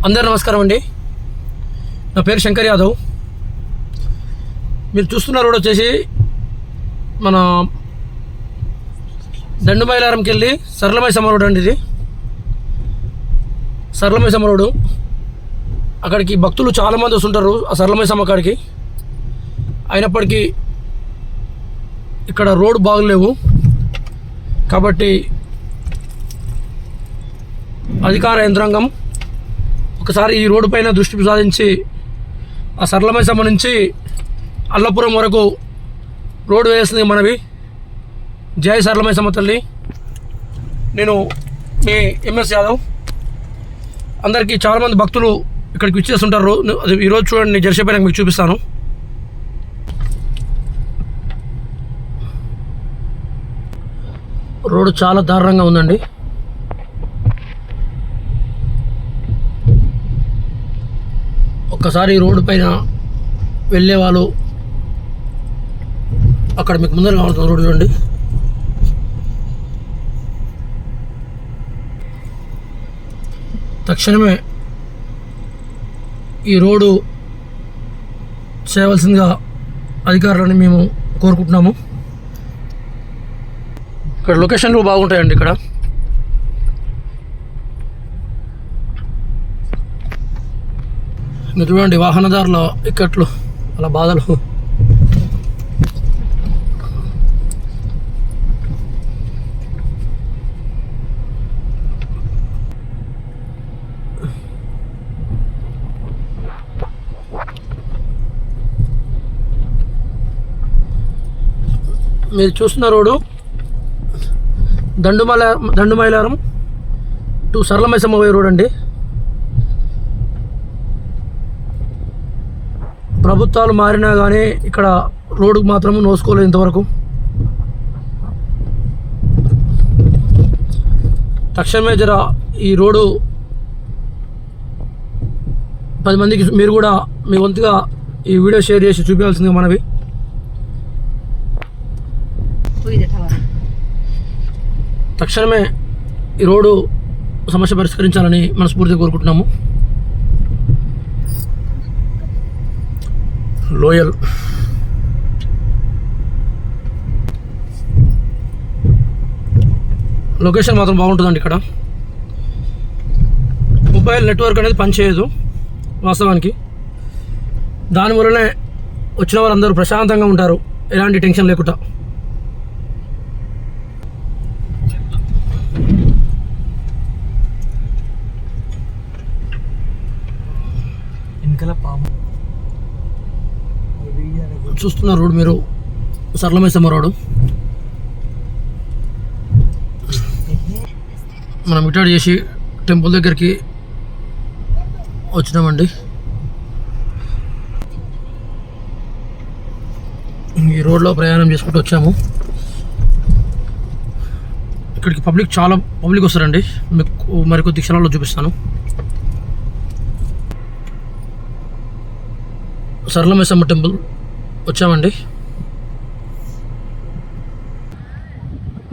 అందరూ నమస్కారం అండి. నా పేరు శంకర్ యాదవ్. మీరు చూస్తున్న రోడ్ వచ్చేసి మన దండుమైలారంకి వెళ్ళి సరళమైసమ్మ రోడ్ అండి. ఇది సరళమైసమ్మ రోడ్డు. అక్కడికి భక్తులు చాలామంది వస్తుంటారు ఆ సరళమైసమ్మ కాడికి. అయినప్పటికీ ఇక్కడ రోడ్ బాగలేవు కాబట్టి అధికార యంత్రాంగం ఒకసారి ఈ రోడ్డు పైన దృష్టి సాధించి ఆ సరళమైసమ్మ నుంచి అల్లపురం వరకు రోడ్డు వేస్తుంది మనవి. జై సరళమైసమ్మ తల్లి. నేను మీ ఎంఎస్ యాదవ్. అందరికీ చాలామంది భక్తులు ఇక్కడికి విచ్చేస్తుంటారు. అది ఈరోజు చూడండి, జెర్సీ పైన మీకు చూపిస్తాను. రోడ్డు చాలా దారుణంగా ఉందండి. ఒక్కసారి రోడ్డు పైన వెళ్ళే వాళ్ళు అక్కడ మీకు ముందర కావాల్సిన రోడ్డు చూడండి. తక్షణమే ఈ రోడ్డు చేయవలసిందిగా అధికారులని మేము కోరుకుంటున్నాము. ఇక్కడ లొకేషన్లు బాగుంటాయండి. ఇక్కడ మీరు చూడండి, వాహనదారుల ఇక్కట్లు అలా బాధలు. మీరు చూస్తున్న road Dandumailaram to Sarala Maisamma road అండి. ప్రభుత్వాలు మారినా కానీ ఇక్కడ రోడ్డుకు మాత్రం నోసుకోలేదు ఇంతవరకు. తక్షణమే జర ఈ రోడ్డు 10 మందికి మీరు కూడా మీ వంతుగా ఈ వీడియో షేర్ చేసి చూపించాల్సిందిగా మనవి. తక్షణమే ఈ రోడ్డు సమస్య పరిష్కరించాలని మనస్ఫూర్తిగా కోరుకుంటున్నాము. లోయల్ లొకేషన్ మాత్రం బాగుంటుందండి. ఇక్కడ మొబైల్ నెట్వర్క్ అనేది పనిచేయదు వాస్తవానికి. దానివల్లనే వచ్చిన వాళ్ళందరూ ప్రశాంతంగా ఉంటారు, ఎలాంటి టెన్షన్ లేకుండా. చూస్తున్న రోడ్ మీరు సరళమైసమ్మ రోడ్డు. మనం రిటైర్ చేసి టెంపుల్ దగ్గరికి వచ్చినామండి. ఈ రోడ్లో ప్రయాణం చేసుకుంటూ వచ్చాము. ఇక్కడికి చాలా పబ్లిక్ వస్తారండి. మీకు మరికొద్ది క్షణాల్లో చూపిస్తాను. సరళమైసమ్మ టెంపుల్ వచ్చామండి.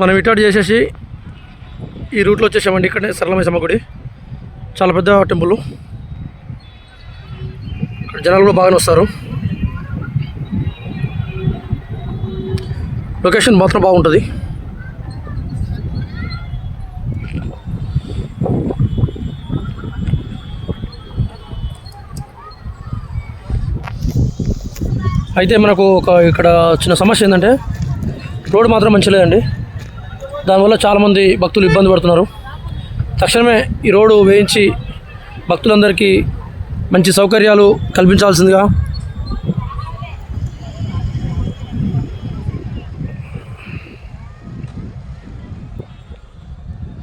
మనం రిటైర్ చేసేసి ఈ రూట్లో వచ్చేసామండి. ఇక్కడే సరళమైసమ్మ గుడి, చాలా పెద్ద టెంపుల్. ఇక్కడ జనాలు కూడా బాగానే వస్తారు. లొకేషన్ మాత్రం బాగుంటుంది. అయితే మనకు ఇక్కడ చిన్న సమస్య ఏంటంటే రోడ్డు మాత్రం మంచి లేదండి. దానివల్ల చాలామంది భక్తులు ఇబ్బంది పడుతున్నారు. తక్షణమే ఈ రోడ్డు వేయించి భక్తులందరికీ మంచి సౌకర్యాలు కల్పించాల్సిందిగా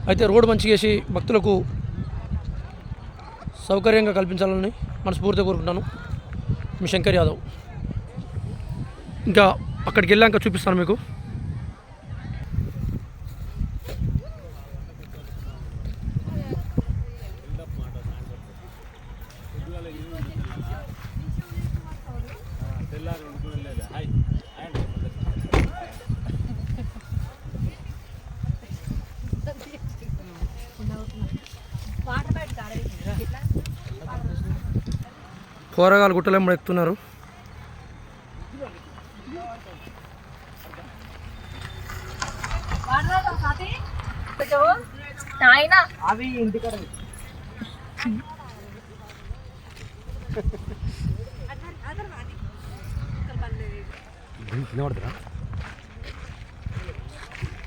అయితే రోడ్డు మంచిగా చేసి భక్తులకు సౌకర్యంగా కల్పించాలని మనస్ఫూర్తిగా కోరుకుంటున్నాను. మీ శంకర్ యాదవ్. ఇంకా అక్కడికి వెళ్ళాక చూపిస్తాను మీకు. పోరగాలు గుట్టలేమో ఎక్కుతున్నారు. అవి ఇంటికాడ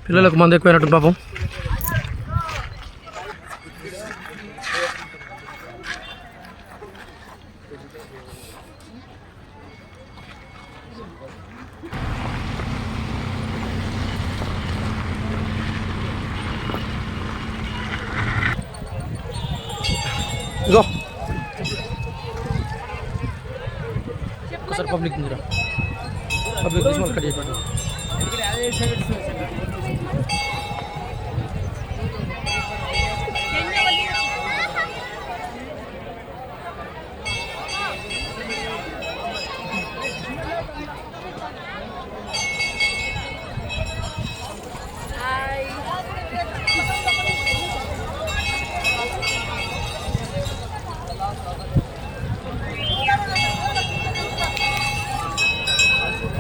పిల్లలకు మంది ఎక్కువైనట్టు పాపం. ఇగో ఒకసారి పబ్లిక్ ఉందిరా, పబ్లిక్ కట్ చేయబడ్డా.